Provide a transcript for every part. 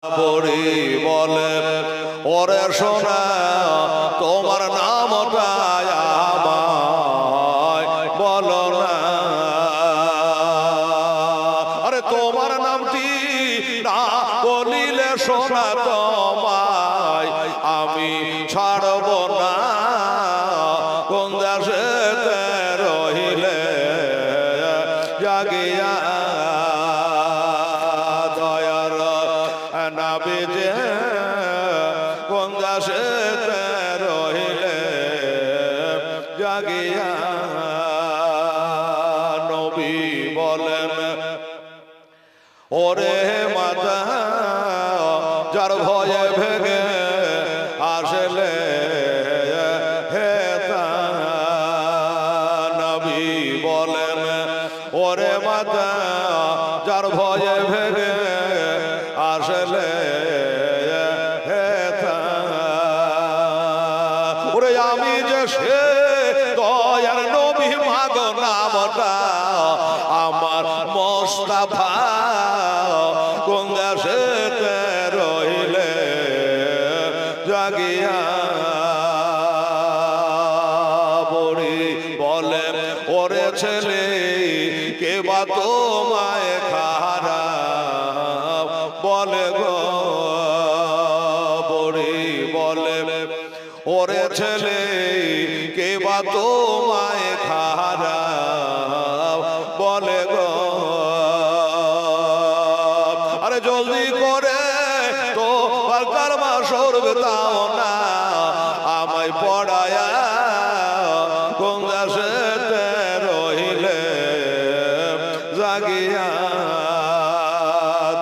পড়ি বলে ওরে সোনা তোমার নামটা আমায় বলো না। আরে তোমার নামটি না বলিলে সোনা তোমায় আমি ছাড়ব না। কোন দেশেতে রহিলে জাগিয়া দয়ার নাবিজে কোন দেশেতে রহিলে জাগিয়া নবী বলেন ওরে মাতা যার ভয়ে ভেগে আসলে হে তা নবী বলেন ওরে মাতা যার ভয়ে ভেগে আসলে হে তা ওরে আমি যে সে দয়ার নবী মাগো নামটা আমার মোস্তাফা কোন দেশেতে রহিলে জাগিয়া পড়ি বলে ওরে ছেলে কে বা তোমায় খারাপ বলে গো পড়ি বলে ওরে ছেলে কে বা তোমায় খারাপ বলে গো। আরে জলদি করে তো কারমা সরবে তাও না আমায় পড়ায়া কোন দেশেতে রহিলে জাগিয়া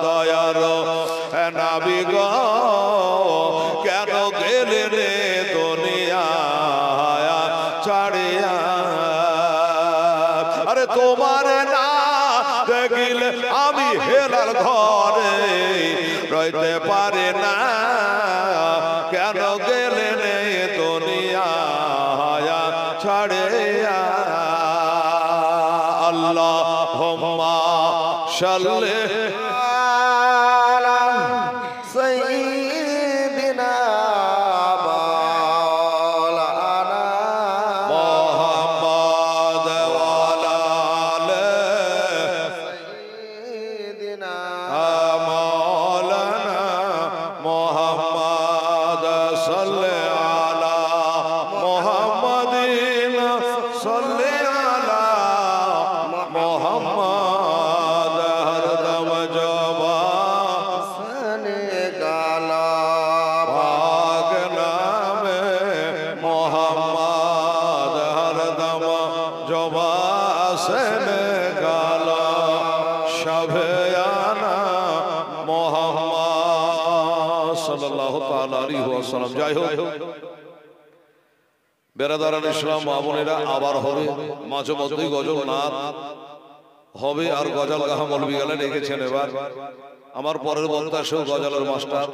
দয়ার নাবি গো কেন গেলে রে দুনিয়া ছাড়িয়া। আরে তোমার না দেখিলে আমি হেলার ঘরে রইতে পারে না। কেন গেলে রে দুনিয়া ছাড়িয়া। আল্লাহুম্মা সাল্লি যাই হোক বেরাদারান ইসলাম মামুনেরা আবার হবে মাঝে মধ্যেই গজল নাথ হবে আর গজল গাহা মৌলবী গেলে রেখেছেন। এবার আমার পরের বক্তা সেও গজলের মাস্টার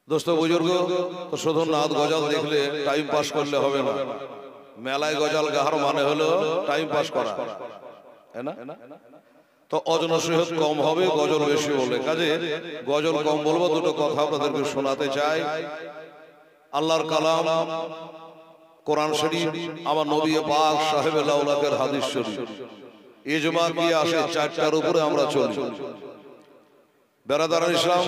দোস্ত বুজুর্গ তো শুধু নাথ গজল দেখলে টাইম পাস করলে হবে না। মেলায় গজল গাহার মানে হলো টাইম পাস করা, তাই না? তো অজনসিহত কম হবে, গজল বেশি বলে কাজে গজল কম বলবো। দুটো কথা আপনাদেরকে শোনাতে চাই। আল্লাহর কালাম কোরআন শরীফ, আমার নবী পাক সাহেবে লাউলাকের হাদিস শরীফ, ইজমা কি আসে চারটার উপরে আমরা চলি। বেরাদারান ইসলাম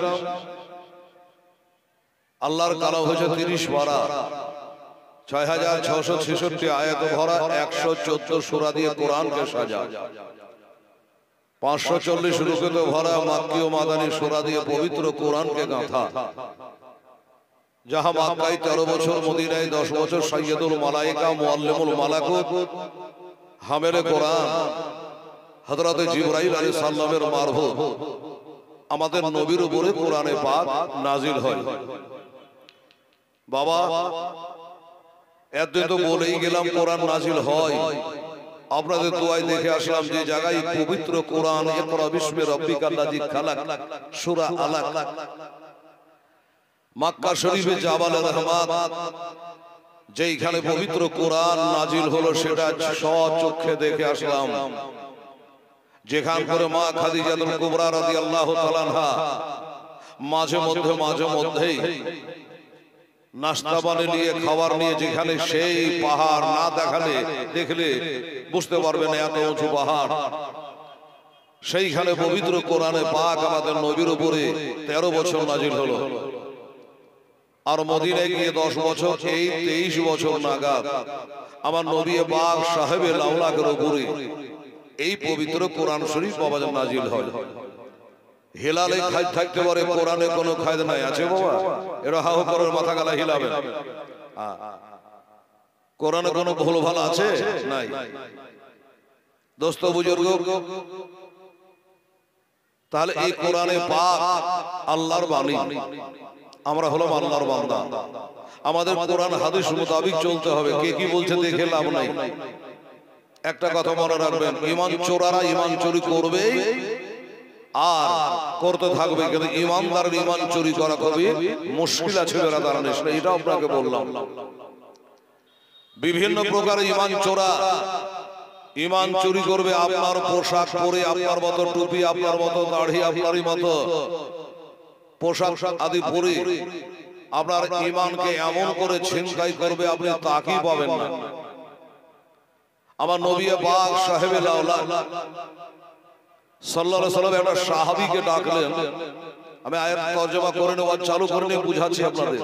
আল্লাহর কালাম হয়েছে 30 পারা, 6666 আয়াত ভরা, 114 সূরা দিয়ে কোরআনকে সাজা, 540 রুকুতে ভরা মাক্কি ও মাদানী সূরা দিয়ে পবিত্র কোরআনকে গাঁথা। যাহা মক্কায় 13 বছর, মদিনায় 10 বছর, সাইয়্যিদুল মালায়েকা মুআল্লিমুল মালাকুত হামেলে কোরআন হযরত জিবরাইল আলাইহিস সালামের মারফত আমাদের নবীর উপরে কোরআনে পাক নাজিল হয়। বাবা এতদিন তো বলেই গেলাম কোরআন নাজিল হয়, আপনাদের দোয়ায় দেখে আসলাম যে জায়গায় পবিত্র কোরআন ইকরা বিসমি রাব্বিকাল্লাযী খালাক সূরা আলাক মক্কা শরীফে জাবালে রহমাত যেইখানে পবিত্র কোরআন নাজিল হলো সেটা স্বচক্ষে দেখে আসলাম। যেখান করে মা খাদিজাতুল কুবরা রাদিয়াল্লাহু তাআলা আনহা মাঝে মধ্যেই নাস্তা বানিয়ে নিয়ে খাবার নিয়ে, যেখানে সেই পাহাড় না দেখলে বুঝতে পারবেন এত উঁচু পাহাড়, সেইখানে পবিত্র কোরআনে পাক আমাদের নবীর উপরে 13 বছর নাজিল হলো। আর মদিনায় গিয়ে 10 বছর, এই 23 বছর নাগাদ আমার নবী পাক সাহেবে লাউলাকের উপরে এই পবিত্র কোরআন শরীফ বাবাজান নাজিল হয়। হেলালে খাই থাকতে পারে, কোরআনে কোনো খায়দ নাই আছে বাবা? এরা হাহু করার মাথা গালা হিলাবে। কোরআনে কোনো ভুল ভাল আছে? নাই। দোস্ত বুজুর্গ, তাহলে এই কোরআনে পাক আল্লাহর বাণী, আমরা হলাম আল্লাহর বান্দা। আমাদের কোরআন হাদিস মোতাবিক চলতে হবে। কে কি বলছে দেখে লাভ নাই। একটা কথা মনে রাখবেন, ঈমান চোরারা ঈমান চুরি করবে আর করতে থাকবে, কিন্তু ঈমানদারের ঈমান চুরি করা খুবই মুশকিল আছে বেরাদার। এটা আপনাকে বললাম। বিভিন্ন প্রকার ঈমান চোরা ঈমান চুরি করবে। আপনার পোশাক পরে, আপনার মতো টুপি, আপনার মতো দাড়ি, আপনারই মতো পোশাক আদি পরে আপনার ঈমানকে এমন করে ছিনতাই করবে, আপনি তাকিয়ে পাবেন না। আমার নবী পাক সাহেবে লাউলা সাল্লাল্লাহু আলাইহি সাল্লাম একটা সাহাবীকে ডাকলেন। আমি আয়াত তরজমা করে নেওয়া চালু করে নিয়ে বুঝাচ্ছি আপনাদের।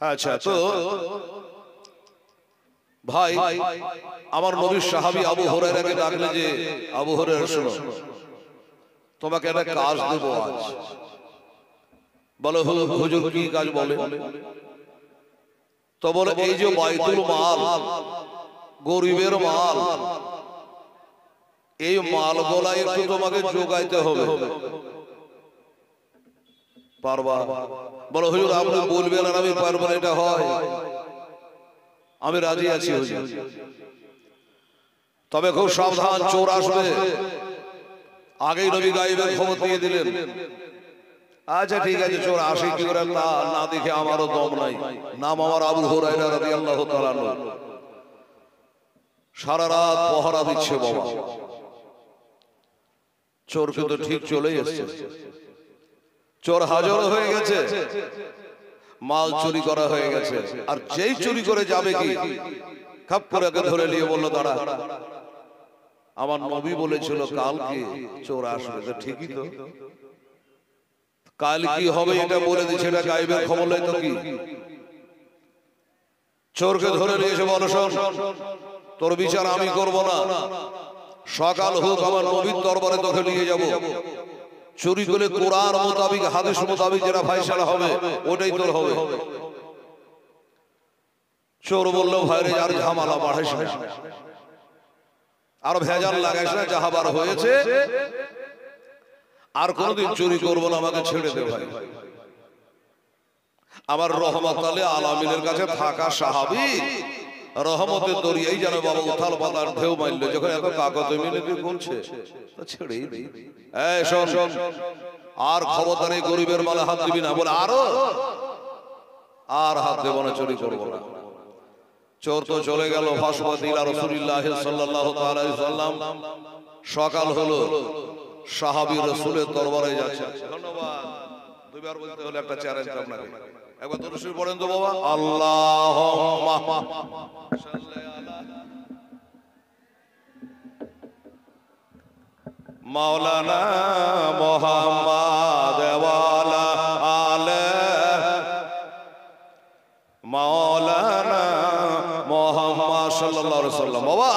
আচ্ছা, তো ভাই আমার নবীর সাহাবী আবু হুরায়রাকে ডাকলেন যে, আবু হুরায়রা শোনো, তোমাকে একটা কাজ দেব আজ। বলে হুজুর কি কাজ? বলে তো বলে এই যে বাইতুল মাল, গরিবের মাল, এই মালগুলা একটু তোমাকে যোগাইতে হবে। পারবা? বলো হুজুর আপনি বলবেন আর আমি পারবো না, এটা হয়? আমি রাজি আছি হুজুর, তবে খুব সাবধান, চোর আসবে। আগেই নবী গায়েবের খবর দিয়ে দিলেন। আচ্ছা ঠিক আছে, চোর আসে কি করে না দেখে আমারও দম নাই। নাম আমার আবু হুরায়রা রাদিয়াল্লাহু তাআলা আনহু। সারা রাত পহরা দিচ্ছে বাবা। চোর কিন্তু ঠিক চলে এসেছে, চোর হাজার হয়ে গেছে, মাল চুরি করা হয়ে গেছে। আর যেই চুরি করে যাবে কি খাপ করে ধরে নিয়ে বললো দাঁড়া, আমার নবী বলেছিল কালকে চোর আসবে। তো ঠিকই তো, কাল কি হবে এটা বলে দিচ্ছে, এটা গায়েবের খবর নয় তো কি? চোরকে ধরে নিয়ে এসে বলো শোন, তোর বিচার আমি করব না, সকাল হোক আমার নবীর দরবারে তোকে নিয়ে যাব। চুরি করে কোরআন মোতাবিক হাদিস মোতাবিক যেটা ফায়সালা হবে ওটাই তোর হবে। চোর বললো ভাইরে আর ঝামেলা বাড়াইস না, আর ভেজাল লাগাইস না, যাহাবার হয়েছে আর কোনদিন চুরি করবো না, আমাকে ছেড়ে দে ভাই। আমার রহমত আলামিনের কাছে থাকা সাহাবী রহমতের দরিয়াই যেন বাবা উথাল পাতার ঢেউ মারলো। যখন এত কাগজ মিনতি করছে ছেড়েই দেই। এই শোন শোন, আর খবরদার এই গরিবের মালে হাত দিবি না। বলে আর হাত দেব না, চুরি করবো না। চোর তো চলে গেল। ফাসবাদিলা রাসূলুল্লাহ সাল্লাল্লাহু তাআলা আলাইহি সাল্লাম। সকাল হলো, সাহাবী রাসূলের দরবারে যাচ্ছে। ধন্যবাদ। দুইবার বলতে হলে একটা চ্যালেঞ্জ আপনাকে। একবার দরুদ শরীফ পড়েন তো বাবা। আল্লাহুম্মা সাল্লি আলা মাওলানা মুহাম্মাদ ওয়া আলা আলে মাওলানা মুহাম্মদ সাল্লাল্লাহু আলাইহি সাল্লাম। বাবা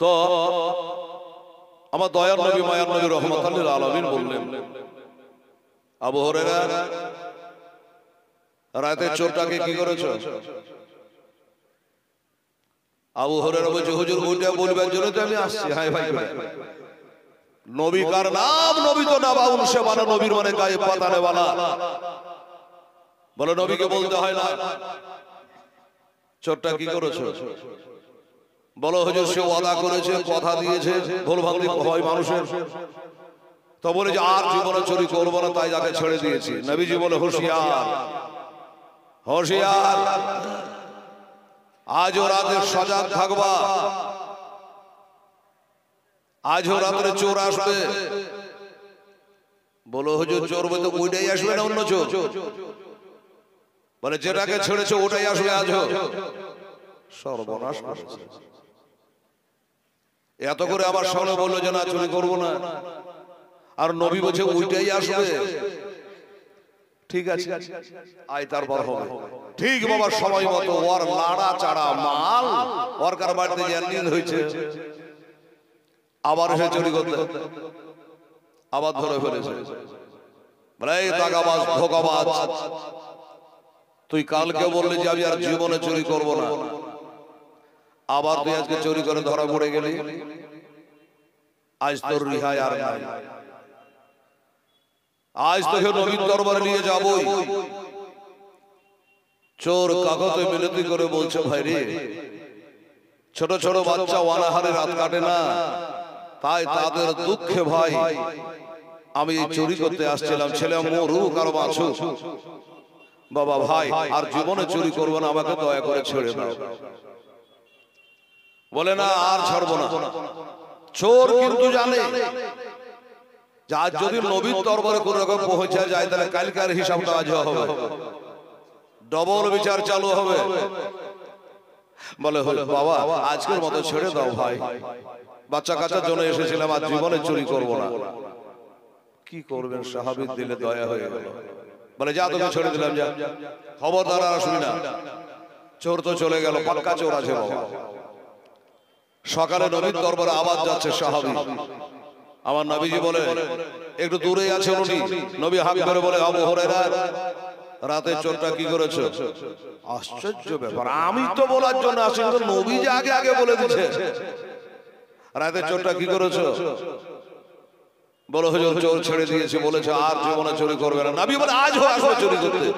তো আমার দয়ার নবী মায়ার নবী রহমাতুল লিল আলামিন বললেন, আবু হুরায়রা রাতে চোরটাকে কি করেছো? আবু হুরায়রা বলছে হুজুর ওইটা বলবার জন্য তো আমি আসছি। হ্যাঁ ভাই, নবী কার নাম? নবী তো না বাউল সে বানা, নবীর মানে গায়ে পাতানে বালা। বলে নবীকে বলতে হয় না। চোরটা কি করেছো? বলো হুজুর সে ওয়াদা করেছে, কথা দিয়েছে, ভুল ভাঙলি হয় মানুষের। তো বলে যে আর জীবনে চুরি করবো না, তাই যাকে ছেড়ে দিয়েছি। নবীজি বলে হুঁশিয়ার হুঁশিয়ার, আজও রাতে সজাগ থাকবা। আজও রাত্রে চোর আসবে, বলো হুজুর চোর বলতে ওইটাই আসবে না অন্য চোর? বলে যেটাকে ছেড়েছে ওটাই আসবে আজও। সর্বনাশ করেছে। এত করে আবার সামনে বললো যে না চুরি করবো না, আর নবী বলছে ওইটাই আসবে। ঠিক আছে আয় তারপর হবে। ঠিক বাবা সময় মতো ওর লাড়া চাড়া মাল ওর কার বাড়িতে জ্ঞান হয়েছে, আবার এসে চুরি করতে আবার ধরে ফেলেছে। বলে এই দাগাবাজ ধোঁকাবাজ, তুই কালকে বললি যে আমি আর জীবনে চুরি করব না, আবার তুই আজকে চুরি করে ধরা পড়ে গেলি, আজ তোর রিহাই আর নাই। আজ তোকে নবীর দরবারে নিয়ে যাবই। চোর কাগজে মিনতি করে বলছে ভাই রে, ছোট ছোট বাচ্চা অনাহারে রাত কাটে না, তাই তাদের দুঃখে ভাই আমি চুরি করতে আসছিলাম, ছেলে মরুক আর বাঁচুক, বাবা ভাই আর জীবনে চুরি করবো না, আমাকে দয়া করে ছেড়ে দাও। বলে না আর ছাড়বো না। চোর কিন্তু জানে যে আজ যদি নবীর দরবারে কোন রকম পৌঁছা যায় তাহলে কালকার হিসাবটা আজ হবে, ডবল বিচার চালু হবে। বলে হলো বাবা আজকের মতো ছেড়ে দাও ভাই, বাচ্চা কাচ্চার জন্য এসেছিলাম, আর জীবনে চুরি করব না। কি করবেন, সাহাবীর দিলে দয়া হয়ে গেল। বলে যা তোকে ছেড়ে দিলাম, যা, খবরদার আর শুনি না। চোর তো চলে গেল, পাক্কা চোর আছে বাবা। সকালে নবীর দরবারে আওয়াজ যাচ্ছে সাহাবী, আমার নবীজি বলে একটু দূরে আছে উনি। নবী হাত করে বলে আবু হুরায়রা রাতে চোরটা কি করেছে? আশ্চর্য ব্যাপার, আমি তো বলার জন্য আসি, কিন্তু নবী যে আগে আগে বলে দিচ্ছে রাতে চোরটা কি করেছে। বলো হুজুর চোর ছেড়ে দিয়েছে, বলেছে আর জীবনে চুরি করবে না। নবী বলে আজ আসবে চুরি করতে,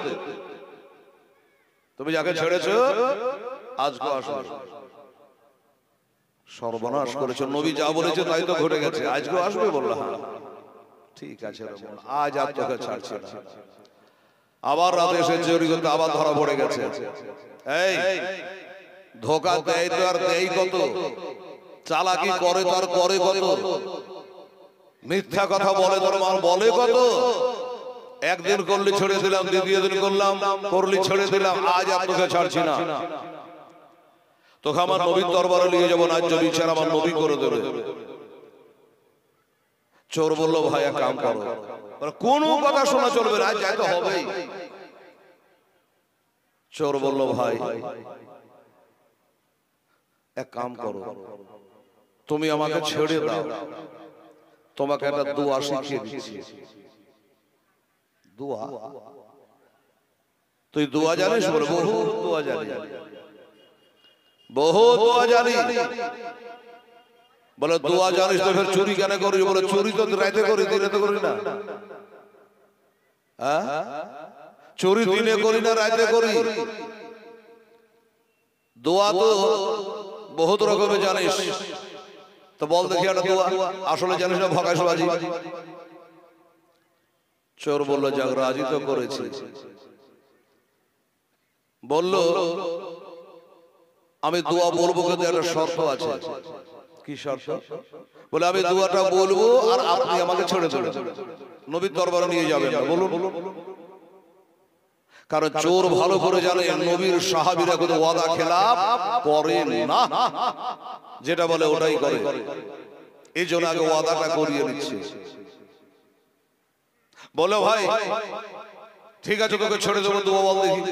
তুমি যাকে ছেড়েছো আজকে আসবে। সর্বনাশ করেছো, নবী যা বলেছে তাই তো ঘটে গেছে, আজকে আসবে। বললো হ্যাঁ ঠিক আছে, আজ আর তোকে ছাড়ছে না। আবার রাতে এসে চুরি করতে আবার ধরা পড়ে গেছে। এই ধোকা দেয় তো আর দেয় কত, চালাকি করে তো আর করে কত, মিথ্যা কথা বলে তোর মার বলে কত। একদিন করলি ছেড়ে দিলাম, দ্বিতীয় দিন করলাম করলি ছেড়ে দিলাম, আজ আর তোকে ছাড়ছি না, তোকে আমার নবীর দরবারে নিয়ে যাবো, ন্যায্য বিচার আমার নবী করে দেবে। চোর বললো ভাই এক কাম করো, কোনো কথা শোনা চলবে না, যাইতে হবেই। চোর বললো ভাই এক কাম করো, তুমি আমাকে ছেড়ে দাও, তোমাকে একটা দোয়া শিখিয়ে দিচ্ছি। দোয়া? তুই দোয়া জানিস? বলে বহু দোয়া জানি, বহু দোয়া জানি। বলে দোয়া জানিস তো ফের চুরি কেন করিস? বলে চুরি তো রাতে করি, দিনে তো করি না। চুরি দিনে করি না, রাতে করি। দোয়া তো বহুত রকমের জানিস, তো বল দেখি একটা দোয়া। আসলে জানিস না, ভগাইশবাজি। চোর বললো যাক রাজি তো করেছি। বলল আমি দোয়া বলবো, কিন্তু একটা শর্ত আছে। কি শর্ত? বলে আমি দোয়াটা বলবো আর আপনি আমাকে ছেড়ে দেবেন, নবীর দরবারে নিয়ে যাবেন। বলুন। কারণ চোর ভালো করে জানে নবীর সাহাবীরা কোনো ওয়াদা খেলাফ করে না, যেটা বলে ওটাই করে। এই জন্য আগে ওয়াদাটা করিয়ে দিচ্ছে। বলে ভাই ঠিক আছে তোকে ছেড়ে দেবো, দোয়া বল দেখি।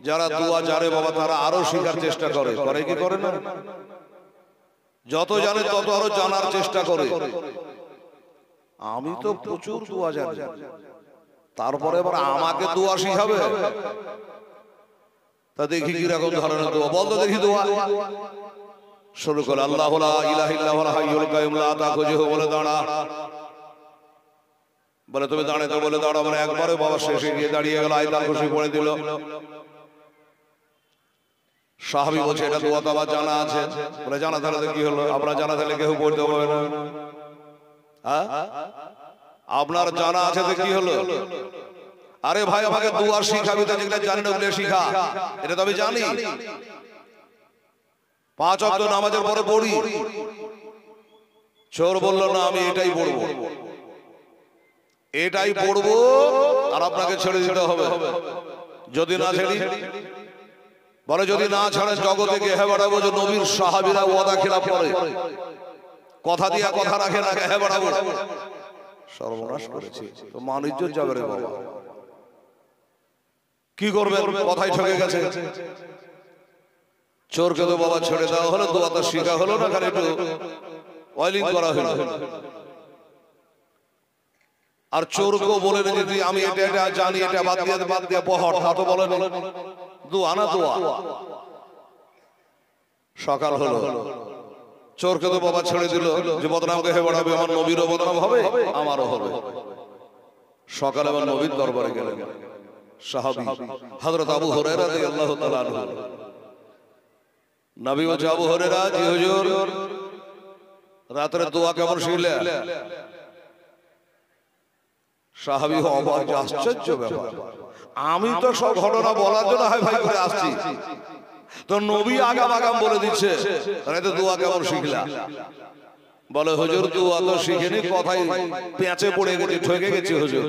যারা দোয়া জানে বাবা তারা আরো শেখার চেষ্টা করে, করে কি করে না? যত জানে তত আরো জানার চেষ্টা করে। আমি তো প্রচুর দোয়া জানি, তারপরে এবার আমাকে দোয়া শিখাবে, তা দেখি কিরকম ধরনের দোয়া। বল তো দেখি দোয়া। শুরু করে আল্লাহু লা ইলাহা ইল্লাহুল হাইয়ুল কাইয়ুম লা তাখুযুহু, বলে দাঁড়া। বলে তুমি দাঁড়ে তো, বলে দাঁড়া। মানে একবারে বাবা শেষে গিয়ে দাঁড়িয়ে গেল, আয়াতুল কুরসি পড়ে দিল। সাহাবী বলছে এটা দোয়া তো আমার জানা আছে। বলে জানা থাকলে কি হলো? আপনার জানা থাকলে কেউ পড়তে পারবে না। হ্যাঁ আপনার জানা আছে তো কি হলো? আরে ভাই আমাকে দোয়া শিখাবি তো, যেগুলো জানি না ওগুলো শিখা। এটা তো আমি জানি, 5 ওয়াক্ত নামাজের পরে পড়ি। চোর বলল না আমি এটাই পড়বো, এটাই পড়বো আর আপনাকে ছেড়ে দিতে হবে। যদি না ছেড়ি, বলে যদি না ছাড়েন জগতে গেহে বেড়াবো যে নবীর সাহাবীরা ওয়াদা খেলাফ করে, কথা দিয়া কথা রাখে না, গেহে বেড়াবো। সর্বনাশ করেছি তো মান ইজ্জত যাবে রে বাবা। কি করবেন, কথাই ঠকে গেছে। চোরকে তো বাবা ছেড়ে দেওয়া হলো, দোয়াটা শিখা হলো না, খালি একটু অয়েলিং করা হলো। আর চোরকেও বলে যদি আমি এটা এটা জানি, এটা বাদ দিয়ে পহর, তা তো বলে দোয়া না দোয়া। সকাল হলো, চোরকে তো বাবা ছেড়ে দিল যে বদনাম গেহে বেড়াবে, আমার নবীরও বদনাম হবে আমারও হবে। সকালে আমার নবীর দরবারে গেলেন সাহাবী হযরত আবু হুরায়রা রাদিয়াল্লাহু তাআলা আনহু। নবী বলছে আবু হুরায়রা, জি হুজুর, রাতের দোয়া কেমন শিখলে? সাহাবী অবাক, আশ্চর্য ব্যাপার, আমি তো সব ঘটনা বলার জন্য হাই ভাই করে আসছি, তো নবী আগাম আগাম বলে দিচ্ছে, রাতে দোয়া কেমন শিখলা? বলে হুজুর দোয়া তো শিখিনি, কথাই পেঁচে পড়ে গেছি, ঠকে গেছি হুজুর।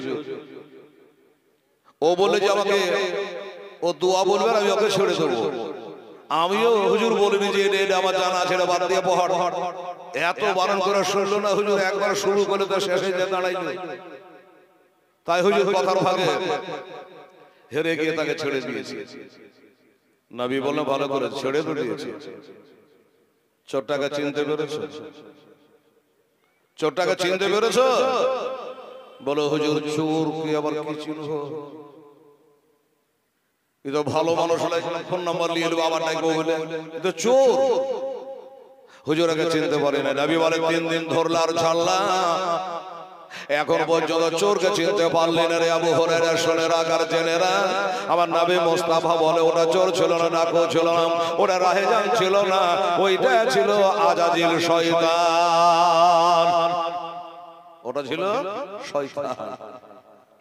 ও বলে যে আমাকে ও দোয়া বলবে আমি ওকে ছেড়ে দেবো। আমিও হুজুর বলিনি যে এটা আমার জানা আছে, এটা বাদ দিয়ে পহর। এত বারণ করে শুনলো না হুজুর, একবার শুরু করে তো শেষে যে দাঁড়াইলো। তাই হুজুর কথার ভাগে হেরে গিয়ে তাকে ছেড়ে দিয়েছে। নবী বললেন ভালো করে ছেড়ে তো দিয়েছে। চোরটাকে চিনতে পেরেছ? চোরটাকে চিনতে পেরেছ? বলো হুজুর চোর কি আবার কি চিনব? এটা ভালো মানুষ হলে ফোন নাম্বার নিয়ে নেবো, আবার নাই বলে এটা চোর। হুজুর আগে চিনতে পারে না। নবী বলে 3 দিন ধরলা আর ছাড়লা, এখন পর্যন্ত চোরকে চিনতে পারলেন রে আবু হুরায়রা। শুনে রাখ আর জেনে রাখ, আমার নবী মুস্তাফা বলে ওটা চোর ছিল না, ডাকু ছিল না, ওটা রাহেজান ছিল না, ওইটা ছিল আজাজিল শয়তান। ওটা ছিল শয়তান।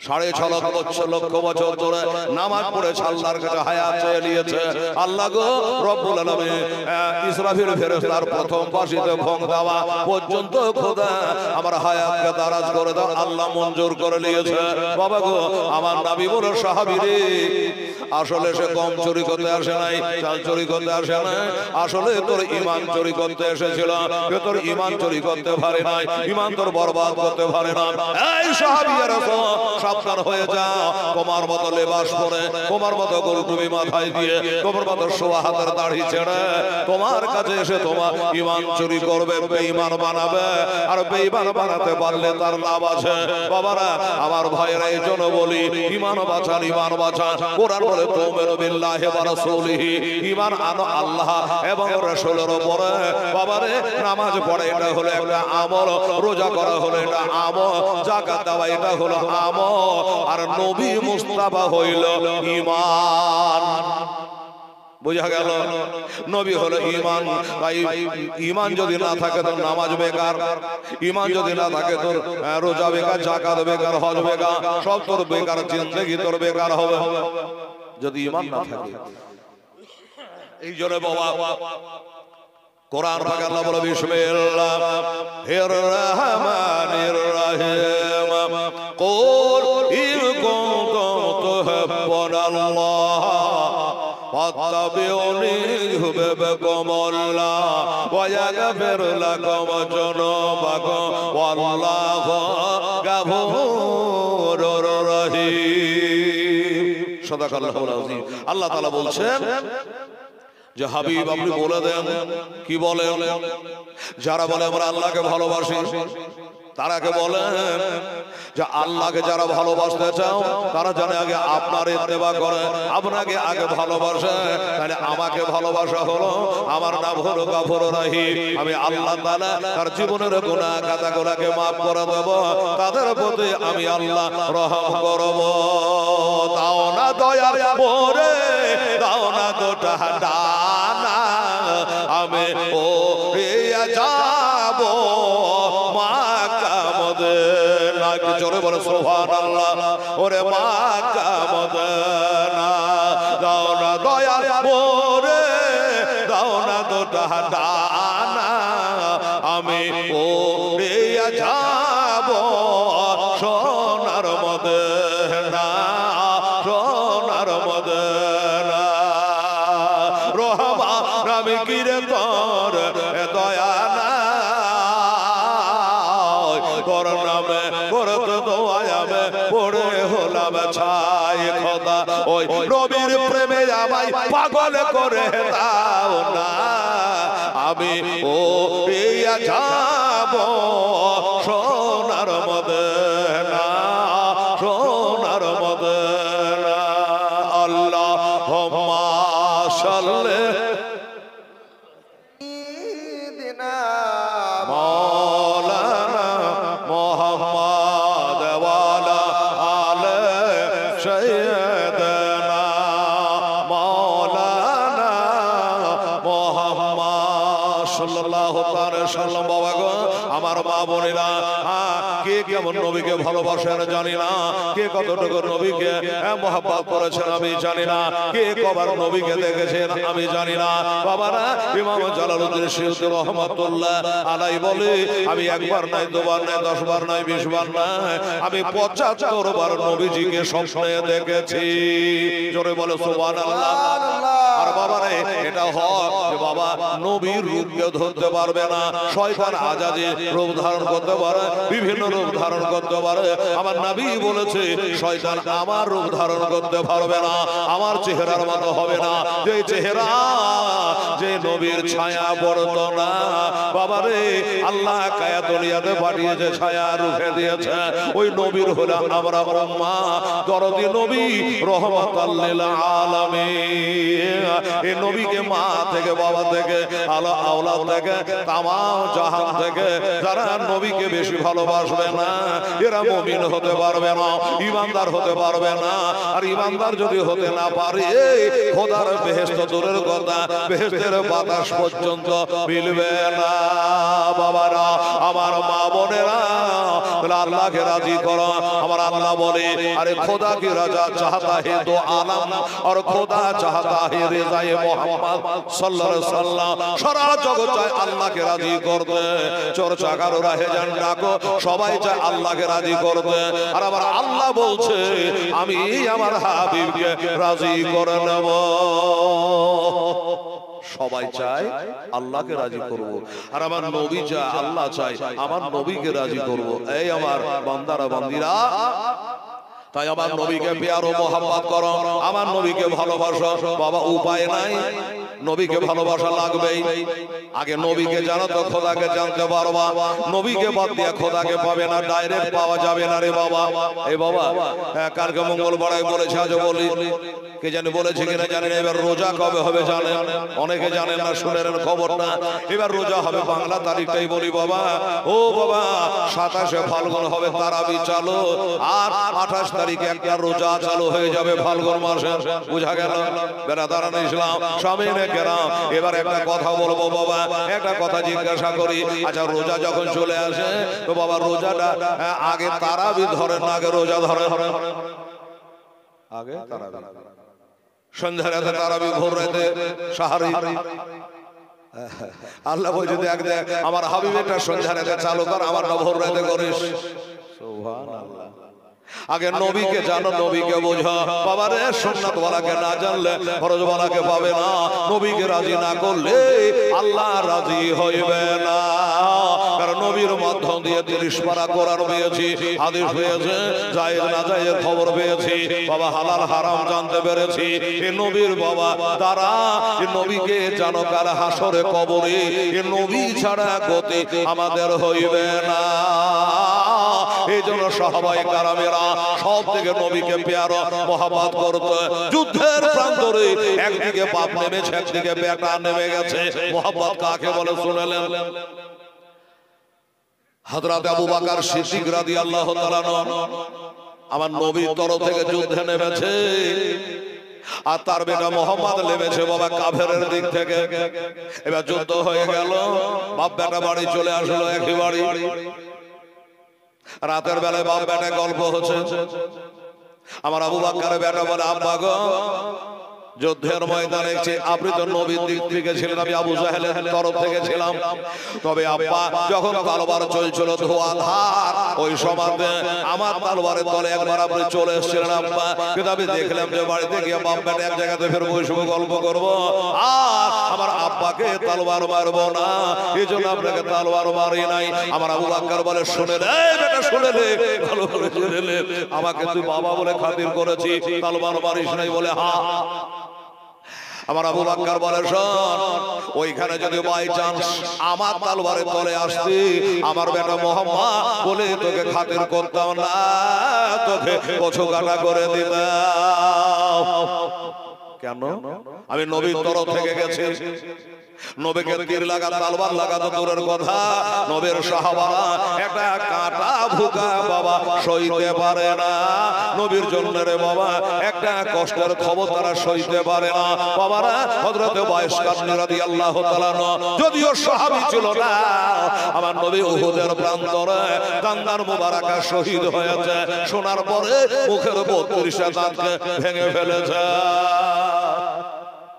6.5 লক্ষ বছর ধরে নামাজ পড়েছে, আল্লাহর কাছে হায়াত চেয়ে নিয়েছে। আল্লাহ গো রব্বুল আলামিন ইসরাফিল ফেরেশতার প্রথম বাঁশিতে ভং দেওয়া পর্যন্ত খোদা আমার হায়াতকে দারাজ করে দাও, আল্লাহ মঞ্জুর করে নিয়েছে। বাবা গো আমার নবী বড় সাহাবী রে, আসলে সে গম চুরি করতে আসে নাই, চাল চুরি করতে আসে নাই, আসলে তোর ঈমান চুরি করতে এসেছিল। তোর ঈমান চুরি করতে পারে নাই, ঈমান তোর বরবাদ করতে পারে না। এই সাহাবীরা সাবধান হয়ে যাও, তোমার মতো লেবাস পরে, তোমার মতো গরু টুপি মাথায় দিয়ে, তোমার মতো সোয়া হাতের দাড়ি ছেড়ে তোমার কাছে এসে তোমার ঈমান চুরি করবে, বেঈমান বানাবে। আর বেঈমান বানাতে পারলে তার লাভ আছে। বাবারা আমার ভাইয়েরা, এই জন্য বলি ঈমান বাঁচান, ঈমান বাঁচান। কোরআন বলে তুমিনু বিল্লাহি ওয়া রাসূলিহি, ঈমান আনো আল্লাহ এবং রাসূলের উপরে। বাবারে নামাজ পড়া এটা হলো একটা আমল, রোজা করা হলো এটা আমল, যাকাত দেওয়া এটা হলো আমল, আর নবী মুস্তাফা হইল ঈমান। বুঝা গেল? নবী হলো ঈমান। তাই ঈমান যদি না থাকে তো নামাজ বেকার, ঈমান যদি না থাকে তোর রোজা বেকার, যাকাত বেকার, হজ বেকার, সব তোর বেকার, জিন্দেগি তোর বেকার হবে যদি ঈমান না থাকে। এই জন্য বাবা কোরআন পাক আল্লাহ বলে বিসমিল্লাহির রাহমানির রাহিম, কুল ইন কুনতুম তুহিব্বুনাল্লাহ ফাত্তাবিউনি ইউহিব্বুকুমুল্লাহ ওয়া ইয়াগফির লাকুম যুনুবাকুম ওয়াল্লাহু গাফুরুর রহিম। সাদাকাল্লাহুল আযীম। আল্লাহ তাআলা বলছেন যে হাবিব আপনি বলে দেন, কি বলেন? যারা বলে আমরা আল্লাহকে ভালোবাসি তারাকে বলেন যে আল্লাহকে যারা ভালোবাসতে চাও তারা জানে আগে আপনার ইত্তেবা করে, আপনাকে আগে ভালোবাসে। তাহলে আমাকে ভালোবাসা হলো আমার নাম হলো গফুর রহিম। আমি আল্লাহ তাআলা তার জীবনের গুনাহ খাতাগুলোকে maaf করে দেব, তাদের প্রতি আমি আল্লাহ রহম করব। দাও না দয়ার পরে, দাও না গোটা ডানা, আমি ও রিয়া যাব মাক্কা মদিনা। কি জোরে বলো সুবহানাল্লাহ। ওরে মাক্কা মদিনা, দাও না দয়ার পরে, দাও না গোটা ডানা, আমি ও যাব সোনার মদিনা সোনার মদিনা রহমান আমি কিরে তোর দয়া না তোর নামে করতে দোয়াবে পড়ে হলাম ছাই খোদা ওই নবীর প্রেমে আমায় পাগল করে দাও না আমি ও পেয়া যাব সোনার মদিনা সোনার মদিনা আল্লাহুম্মা সাল্লি মাওলানা মুহাম্মদ ওয়ালা আলে সাইয়্যিদানা মাওলানা মুহাম্মদ সাল্লাল্লাহু তাআলা সাল্লাম। বাবা গো আমার মা বোনেরা কে কেমন নবীকে ভালোবাসেন জানি না, কে কতটুকু নবীকে মহব্বত করেছেন আমি জানি না, কে কবার নবীকে দেখেছেন আমি জানি না। বাবারা ইমাম জালালউদ্দিন সিয়ুতি রহমাতুল্লাহ আলাইহি বলে আমি একবার নাই দুবার নাই 10 বার নাই 20 বার নাই আমি 75 বার নবীজিকে স্বপ্নে দেখেছি। জোরে বলে সুবহানাল্লাহ। আর বাবারে এটা হয় যে বাবা নবীর রূপকে ধরতে পারবে না, শয়তান আজাদে রূপ ধারণ করতে পারে, বিভিন্ন রূপ ধারণ করতে পারে। আমার নবী বলেছে শয়তান আমার রূপ ধারণ করতে পারবে না, আমার চেহারার মতো হবে না। যে চেহারা যে নবীর ছায়া পড়ত না বাবারে আল্লাহ কায়াতুলিয়াতে পাঠিয়েছে ছায়া রূপে দিয়েছে ওই নবীর হলো আমরা উম্মাহ দরদি নবী রহমাতাল লিল আলামিন। এই নবীকে মা থেকে বাবা থেকে আলা আওলাদ থেকে তামাম জাহান থেকে যারা নবীকে বেশি ভালোবাসবে না এরা মুমিন হতে পারবে না, ঈমানদার হতে পারবে না। আর ঈমানদার যদি হতে না পারে খোদার বেহেশত দূরের কথা বেহেশতের বাতাস পর্যন্ত মিলবে না। বাবারা আমার মা বোনেরা আল্লাহকে রাজি করো। আমার আল্লাহ বলে আরে খোদা কি রাজা চাহতা হে তো আলম আর খোদা চাহতা হে রেজায়ে মুহাম্মদ সাল্লাল্লাহু আলাইহি সাল্লাম। সারা জগৎ চায় আল্লাহকে রাজি করতে, চর্চাকাররা হেজান ডাকো সবাই চায় আল্লাহকে রাজি করতে। আর আমার আল্লাহ বলছে আমি আমার হাবিবকে রাজি করে নেব। সবাই চায় আল্লাহকে রাজি করব, আর আমার নবী চায় আল্লাহ চায় আমার নবীকে রাজি করব। এই আমার বান্দারা বান্দিরা তাই আমার নবীকে প্যার ও মোহাম্মত করো, আমার নবীকে ভালোবাসো। বাবা উপায় নাই, নবীকে ভালোবাসা লাগবেই। আগে নবীকে জানো তো খোদাকে জানতে পারবা। নবীকে বাদ দিয়ে খোদাকে পাবে না, ডাইরেক্ট পাওয়া যাবে না রে বাবা। এই বাবা কালকে মঙ্গলবারে বলেছে আজ বলি কে জানি বলেছে কিনা জানি না। এবার রোজা কবে হবে জানেন? অনেকে জানেন না, শুনেন খবরটা। এবার রোজা হবে বাংলা তারিখটাই বলি বাবা। ও বাবা 27শে ফাল্গুন হবে তারাবি চালু, আর 28 তারিখে একটা রোজা চালু হয়ে যাবে ফাল্গুন মাসে। বুঝা গেল বেরাদারান ইসলাম সামিনে কেরাম। এবার একটা কথা বলবো বাবা, একটা কথা জিজ্ঞাসা করি। আচ্ছা রোজা যখন চলে আসে তো বাবা রোজাটা আগে তারাবি ধরে না আগে রোজা ধরে? আগে তারাবি, সন্ধ্যা রাতে তারাবি, ভোর রাতে সাহারি। আল্লাহ বলছে দেখ দেখ আমার হাবিব একটা সন্ধ্যা রাতে চালু কর, আমার ভোর রাতে করিস। সুবহানাল্লাহ। আগে নবীকে জানো, নবীকে বোঝা। বাবারে সুন্নাত ওয়ালাকে না জানলে ফরজ ওয়ালাকে পাবে না। নবীকে রাজি না করলে আল্লাহ রাজি হইবে না। কারণ নবীর মাধ্যম দিয়ে 30 পারা কোরআন পেয়েছি, হাদিস পেয়েছে, জায়েজ না জায়েজ খবর পেয়েছি। বাবা হালাল হারাম জানতে পেরেছি। এই নবীর বাবা তারা এই নবীকে জানো কাল হাসরে কবরে এই নবী ছাড়া গতি আমাদের হইবে না। এই জন্য সাহাবায়ে কেরামেরা সব থেকে নবীকে প্যারা মহব্বত করতে। যুদ্ধের প্রান্তরে একদিকে বাপ নেমেছে, একদিকে বেটা নেমে গেছে। মহব্বত কাকে বলে শুনলেন? হযরত আবু বকর সিদ্দিক রাদিয়াল্লাহু তাআলা আমার নবীর তরফ থেকে যুদ্ধে নেমেছে, আর তার বেটা মোহাম্মদ নেমেছে বাবা কাফেরের দিক থেকে। এবার যুদ্ধ হয়ে গেল, বাপ বেটা বাড়ি চলে আসলো একই বাড়ি। রাতের বেলায় বাপ বেটা গল্প হচ্ছে। আমার আবু বকরের বেটা বলে আব্বা গো যুদ্ধের ময়দানে আপনি তো নবীর দিক থেকে ছিলেন, আমি আবু জাহেলের তরফ থেকে ছিলাম। তবে আব্বা যখন তলোয়ার চলছিল ধোঁয়াধার, ওই সময় আমার তলোয়ারের তলে একবার আপনি চলে এসেছিলেন আব্বা। কিন্তু আমি দেখলাম যে বাড়িতে গিয়ে বাপ এক জায়গাতে ফের বসে গল্প করবো, আর আমার আব্বাকে তলোয়ার মারবো না, এই জন্য আপনাকে তলোয়ার মারি নাই। আমার আবু বকর বলে, শুনে রে বেটা, শুনে রে, ভালো করে শুনে রে, আমাকে তুই বাবা বলে খাতির করেছি, তলোয়ার মারিস নাই বলে হ্যাঁ। আমার আবু বকর বলে, শোন, ওইখানে যদি বাই চান্স আমার তলোয়ারের তলে আসতি, আমার বেটা মোহাম্মদ বলে তোকে খাতির করতাম না, তোকে কচু কাটা করে দিতাম। কেন? আমি নবীর তরফ থেকে গেছি। নবীকে তীর লাগা তলোয়ার লাগা তো দূরের কথা, নবীর সাহাবারা একটা কাঁটা ভুকা বাবা সইতে পারে না। নবীর জন্য রে বাবা একটা কষ্টের খবর তারা সইতে পারে না। বাবারা, হযরত বাইশ কারনী রাদিয়াল্লাহু তাআলা যদিও সাহাবী ছিল না, আমার নবী উহুদের প্রান্তরে দান্দার মুবারাকা শহীদ হয়েছে, শোনার পরে মুখের 32টা দাঁতকে ভেঙে ফেলেছে।